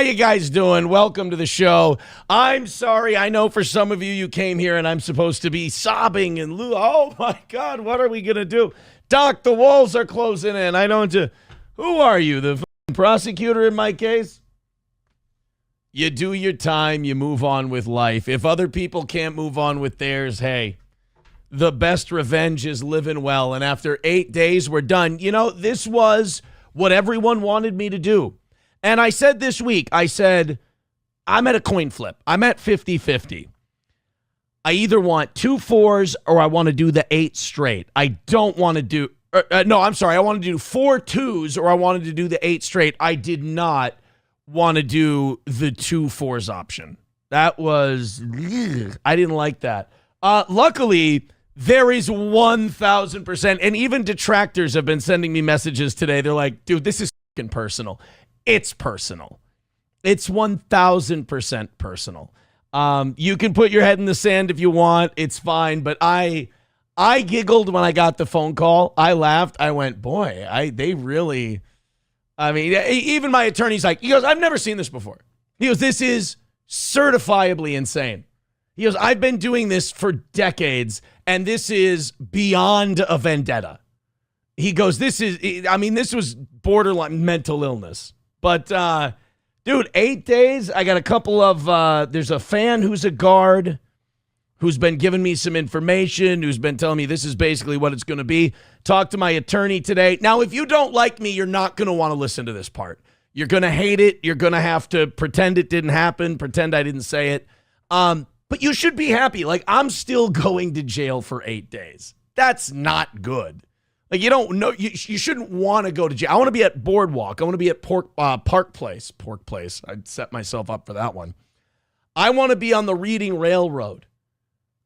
you guys doing? Welcome to the show. I'm sorry. I know for some of you came here and I'm supposed to be sobbing and oh my God, what are we going to do? Doc, the walls are closing in. I don't. Who are you? The prosecutor in my case? You do your time. You move on with life. If other people can't move on with theirs, hey, the best revenge is living well. And after 8 days, we're done. You know, this was what everyone wanted me to do. And I said this week, I said, I'm at a coin flip. I'm at 50-50. I either want 2 4s or I want to do the 8 straight. I don't want to do, no, I'm sorry. I wanted to do 4 2s or I wanted to do the 8 straight. I did not want to do the 2 4s option. That was, I didn't like that. Luckily, there is 1,000%, and even detractors have been sending me messages today. They're like, dude, this is fucking personal. It's personal. It's 1,000% personal. You can put your head in the sand if you want. It's fine. But I giggled when I got the phone call. I laughed. I went, boy, they really, I mean, even my attorney's like, he goes, I've never seen this before. He goes, this is certifiably insane. He goes, I've been doing this for decades, and this is beyond a vendetta. He goes, this was borderline mental illness. But, dude, 8 days, I got a couple of, there's a fan who's a guard who's been giving me some information, who's been telling me this is basically what it's going to be. Talked to my attorney today. Now, if you don't like me, you're not going to want to listen to this part. You're going to hate it. You're going to have to pretend it didn't happen, pretend I didn't say it. But you should be happy. Like, I'm still going to jail for 8 days. That's not good. Like, you don't know. You shouldn't want to go to jail. I want to be at Boardwalk. I want to be at Park Place. Pork Place. I'd set myself up for that one. I want to be on the Reading Railroad.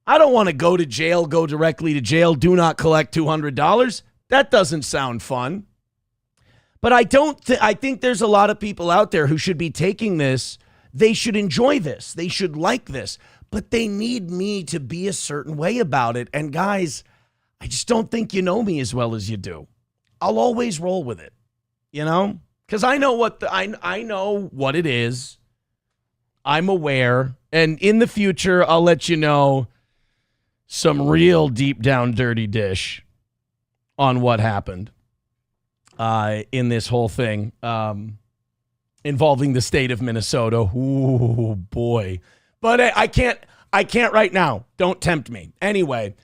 I don't want to go to jail, go directly to jail, do not collect $200. That doesn't sound fun. But I think there's a lot of people out there who should be taking this. They should enjoy this. They should like this. But they need me to be a certain way about it. And guys, I just don't think you know me as well as you do. I'll always roll with it, you know, because I know I know what it is. I'm aware. And in the future, I'll let you know some real deep down dirty dish on what happened in this whole thing involving the state of Minnesota. Ooh, boy. But I can't right now. Don't tempt me. Anyway,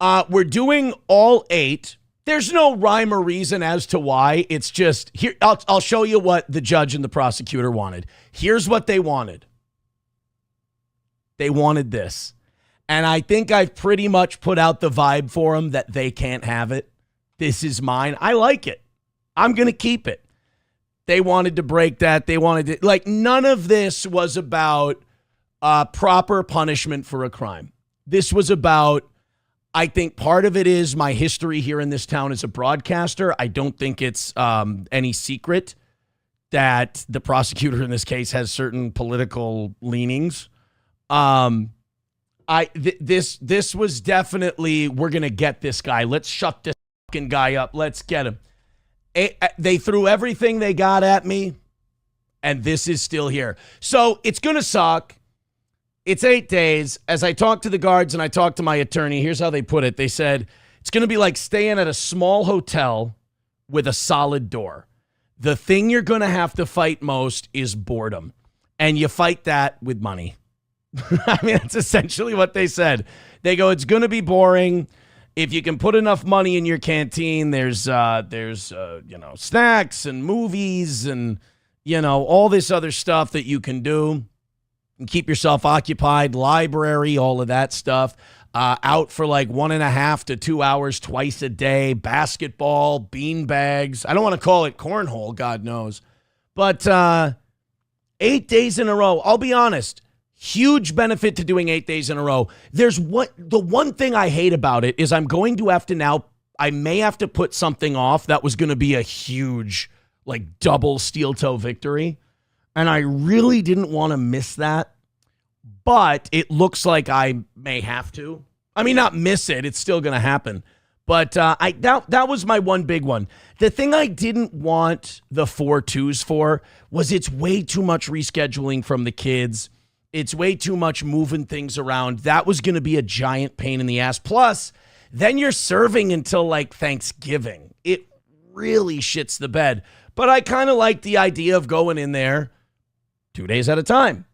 we're doing all 8. There's no rhyme or reason as to why. It's just here. I'll show you what the judge and the prosecutor wanted. Here's what they wanted. They wanted this. And I think I've pretty much put out the vibe for them that they can't have it. This is mine. I like it. I'm going to keep it. They wanted to break that. They wanted to, like, none of this was about proper punishment for a crime. This was about, I think part of it is my history here in this town as a broadcaster. I don't think it's any secret that the prosecutor in this case has certain political leanings. This was definitely, we're going to get this guy. Let's shut this fucking guy up. Let's get him. They threw everything they got at me, and this is still here. So it's going to suck. It's 8 days. As I talked to the guards and I talked to my attorney, here's how they put it. They said, it's going to be like staying at a small hotel with a solid door. The thing you're going to have to fight most is boredom. And you fight that with money. I mean, that's essentially what they said. They go, it's going to be boring. If you can put enough money in your canteen, there's snacks and movies and, all this other stuff that you can do and keep yourself occupied, library, all of that stuff. Out for like 1.5 to 2 hours twice a day, basketball, bean bags. I don't want to call it cornhole, God knows. But 8 days in a row, I'll be honest, huge benefit to doing 8 days in a row. The one thing I hate about it is I'm going to have to now, I may have to put something off that was going to be a huge, like, double steel toe victory. And I really didn't want to miss that. But it looks like I may have to. I mean, not miss it. It's still going to happen. But that was my one big one. The thing I didn't want the 4-2s for was it's way too much rescheduling from the kids. It's way too much moving things around. That was going to be a giant pain in the ass. Plus, then you're serving until like Thanksgiving. It really shits the bed. But I kind of like the idea of going in there 2 days at a time.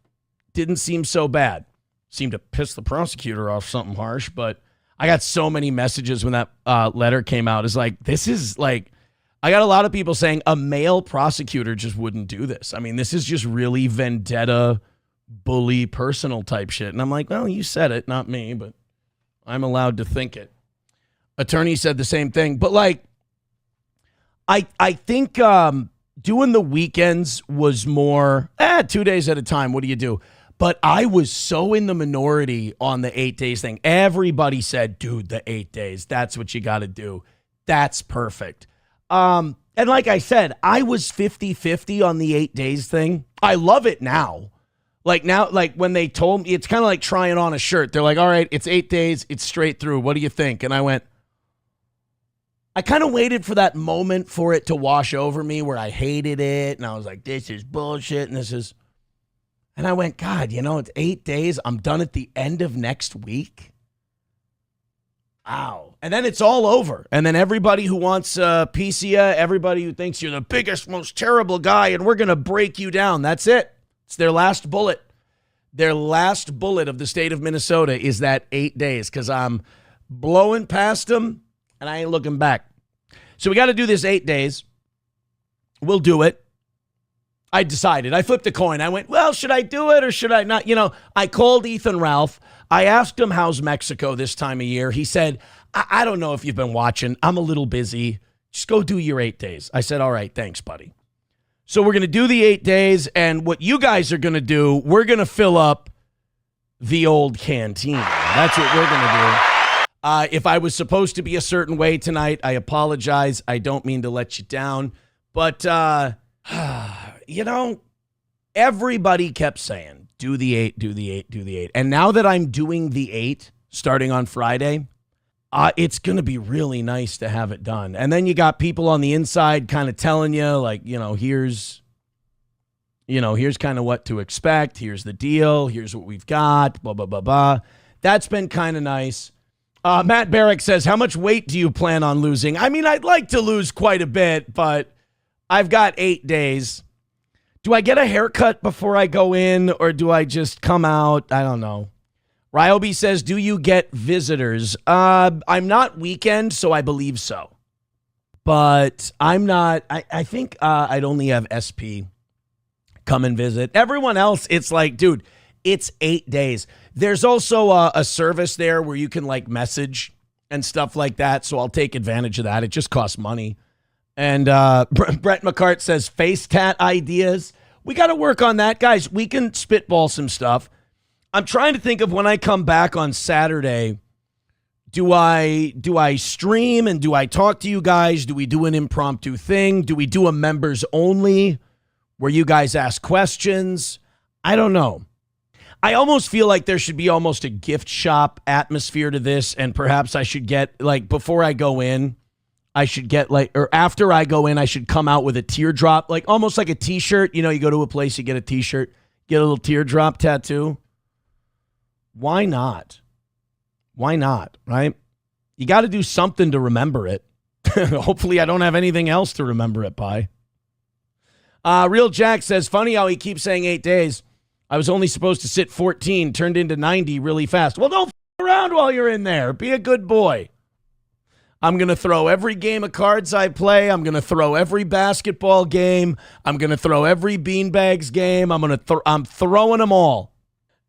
Didn't seem so bad. Seemed to piss the prosecutor off something harsh, but I got so many messages when that letter came out. It's like, this is like, I got a lot of people saying a male prosecutor just wouldn't do this. I mean, this is just really vendetta, bully, personal type shit. And I'm like, well, you said it, not me, but I'm allowed to think it. Attorney said the same thing. But like, I think doing the weekends was more, 2 days at a time. What do you do? But I was so in the minority on the 8 days thing. Everybody said, dude, the 8 days, that's what you got to do. That's perfect. And like I said, I was 50-50 on the 8 days thing. I love it now. Like now, like when they told me, it's kind of like trying on a shirt. They're like, all right, it's 8 days. It's straight through. What do you think? And I went, I kind of waited for that moment for it to wash over me where I hated it. And I was like, this is bullshit. And I went, God, it's 8 days. I'm done at the end of next week. Wow. And then it's all over. And then everybody who wants a piece of you, everybody who thinks you're the biggest, most terrible guy, and we're going to break you down. That's it. It's their last bullet. Their last bullet of the state of Minnesota is that 8 days because I'm blowing past them and I ain't looking back. So we got to do this 8 days. We'll do it. I decided. I flipped a coin. I went, well, should I do it or should I not? I called Ethan Ralph. I asked him, how's Mexico this time of year? He said, I don't know if you've been watching. I'm a little busy. Just go do your 8 days. I said, all right, thanks, buddy. So we're going to do the 8 days. And what you guys are going to do, we're going to fill up the old canteen. That's what we're going to do. If I was supposed to be a certain way tonight, I apologize. I don't mean to let you down. But, everybody kept saying, do the 8, do the 8, do the 8. And now that I'm doing the 8 starting on Friday, it's going to be really nice to have it done. And then you got people on the inside kind of telling you, like, here's kind of what to expect. Here's the deal. Here's what we've got, blah, blah, blah, blah. That's been kind of nice. Matt Barrick says, how much weight do you plan on losing? I mean, I'd like to lose quite a bit, but I've got 8 days. Do I get a haircut before I go in or do I just come out? I don't know. Ryobi says, do you get visitors? I'm not weekend, so I believe so. But I'm not. I think I'd only have SP come and visit. Everyone else, it's like, dude, it's 8 days. There's also a service there where you can like message and stuff like that. So I'll take advantage of that. It just costs money. And Brett McCart says face tat ideas. We got to work on that, guys. We can spitball some stuff. I'm trying to think of when I come back on Saturday. Do I stream and do I talk to you guys? Do we do an impromptu thing? Do we do a members only where you guys ask questions? I don't know. I almost feel like there should be almost a gift shop atmosphere to this, and perhaps I should get, like, before I go in, I should get, like, or after I go in, I should come out with a teardrop, like almost like a t-shirt. You go to a place, you get a t-shirt, get a little teardrop tattoo. Why not? Why not, right? You got to do something to remember it. Hopefully I don't have anything else to remember it by. Real Jack says, funny how he keeps saying 8 days. I was only supposed to sit 14, turned into 90 really fast. Well, don't f*** around while you're in there. Be a good boy. I'm going to throw every game of cards I play. I'm going to throw every basketball game. I'm going to throw every beanbags game. I'm throwing them all.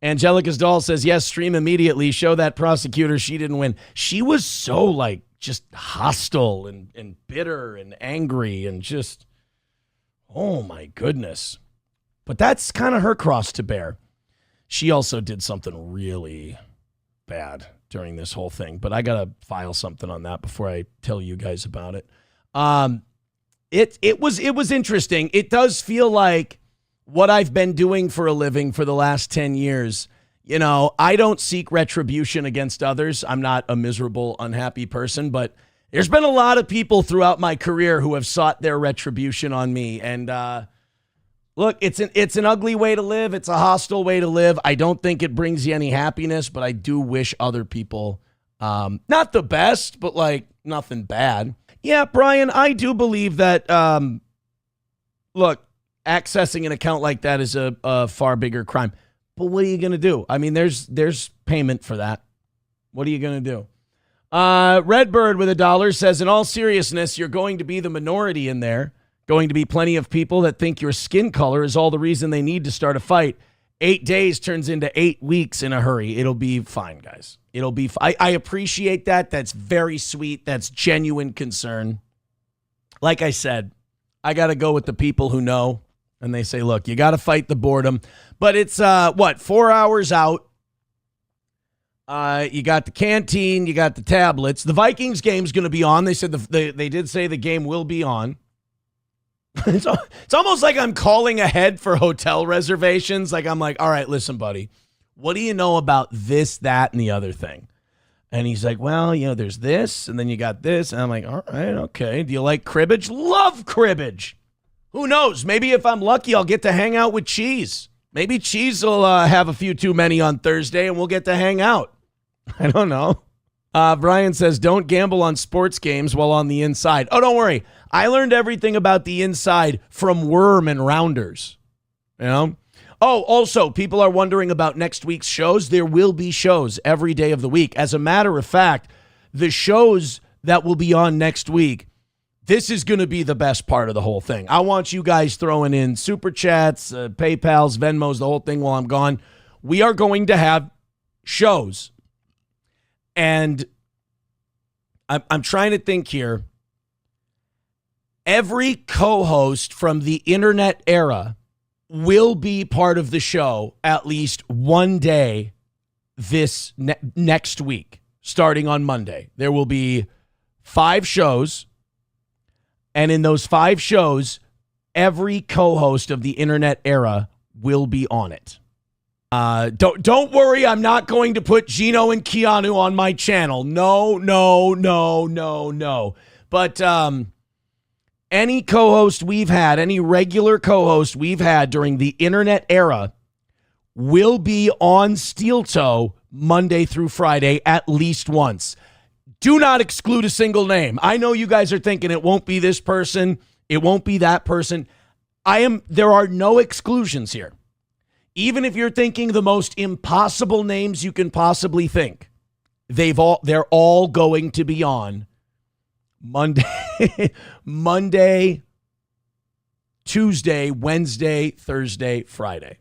Angelica's doll says, yes, stream immediately. Show that prosecutor she didn't win. She was so, like, just hostile and bitter and angry and just, oh, my goodness. But that's kind of her cross to bear. She also did something really bad during this whole thing, but I got to file something on that before I tell you guys about it. It was interesting. It does feel like what I've been doing for a living for the last 10 years. I don't seek retribution against others. I'm not a miserable, unhappy person, but There's been a lot of people throughout my career who have sought their retribution on me. And look, it's an ugly way to live. It's a hostile way to live. I don't think it brings you any happiness, but I do wish other people, not the best, but like nothing bad. Yeah, Brian, I do believe that, look, accessing an account like that is a far bigger crime. But what are you going to do? I mean, there's payment for that. What are you going to do? Redbird with $1 says, in all seriousness, you're going to be the minority in there. Going to be plenty of people that think your skin color is all the reason they need to start a fight. 8 days turns into 8 weeks in a hurry. It'll be fine, guys. It'll be fine. I appreciate that. That's very sweet. That's genuine concern. Like I said, I got to go with the people who know. And they say, look, you got to fight the boredom. But it's, 4 hours out. You got the Canteen, you got the tablets. The Vikings game's going to be on. They said they did say the game will be on. It's almost like I'm calling ahead for hotel reservations. Like I'm like, all right, listen, buddy, what do you know about this, that, and the other thing? And he's like, well, there's this, and then you got this. And I'm like, all right, okay. Do you like cribbage? Love cribbage. Who knows? Maybe if I'm lucky, I'll get to hang out with Cheese. Maybe Cheese will have a few too many on Thursday, and we'll get to hang out. I don't know. Brian says, don't gamble on sports games while on the inside. Oh, don't worry. I learned everything about the inside from Worm and Rounders. Oh, also, people are wondering about next week's shows. There will be shows every day of the week. As a matter of fact, the shows that will be on next week, this is going to be the best part of the whole thing. I want you guys throwing in super chats, PayPals, Venmos, the whole thing while I'm gone. We are going to have shows. And I'm trying to think here. Every co-host from the internet era will be part of the show at least one day this next week, starting on Monday. There will be 5 shows. And in those 5 shows, every co-host of the internet era will be on it. Don't worry, I'm not going to put Gino and Keanu on my channel. No. But any co-host we've had, any regular co-host we've had during the internet era will be on Steel Toe Monday through Friday at least once. Do not exclude a single name. I know you guys are thinking it won't be this person, it won't be that person. There are no exclusions here. Even if you're thinking the most impossible names you can possibly think, they're all going to be on Monday, Tuesday, Wednesday, Thursday, Friday.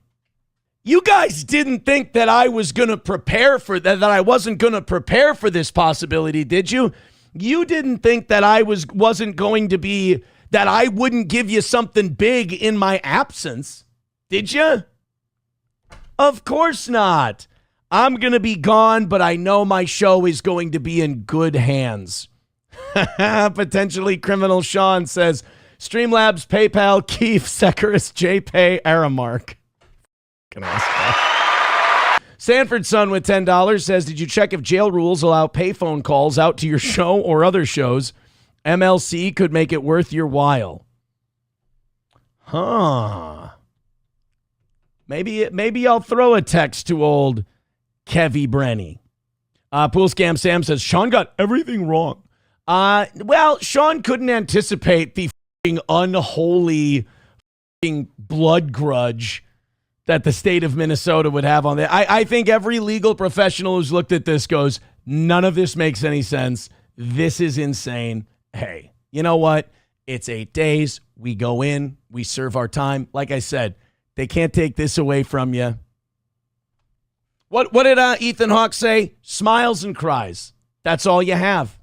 You guys didn't think that I was going to prepare for that I wasn't going to prepare for this possibility, did you? You didn't think that I wasn't going to be, that I wouldn't give you something big in my absence, did you? Of course not. I'm going to be gone, but I know my show is going to be in good hands. Potentially Criminal Sean says, Streamlabs, PayPal, Keith, Securis, JPay, Aramark. Sanford Son with $10 says, did you check if jail rules allow payphone calls out to your show or other shows? MLC could make it worth your while. Huh. Maybe I'll throw a text to old Kevy Brenny. Pool Scam Sam says, Sean got everything wrong. Well, Sean couldn't anticipate the unholy blood grudge that the state of Minnesota would have on that. I think every legal professional who's looked at this goes, none of this makes any sense. This is insane. Hey, you know what? It's 8 days. We go in. We serve our time. Like I said, they can't take this away from you. What did Ethan Hawke say? Smiles and cries. That's all you have.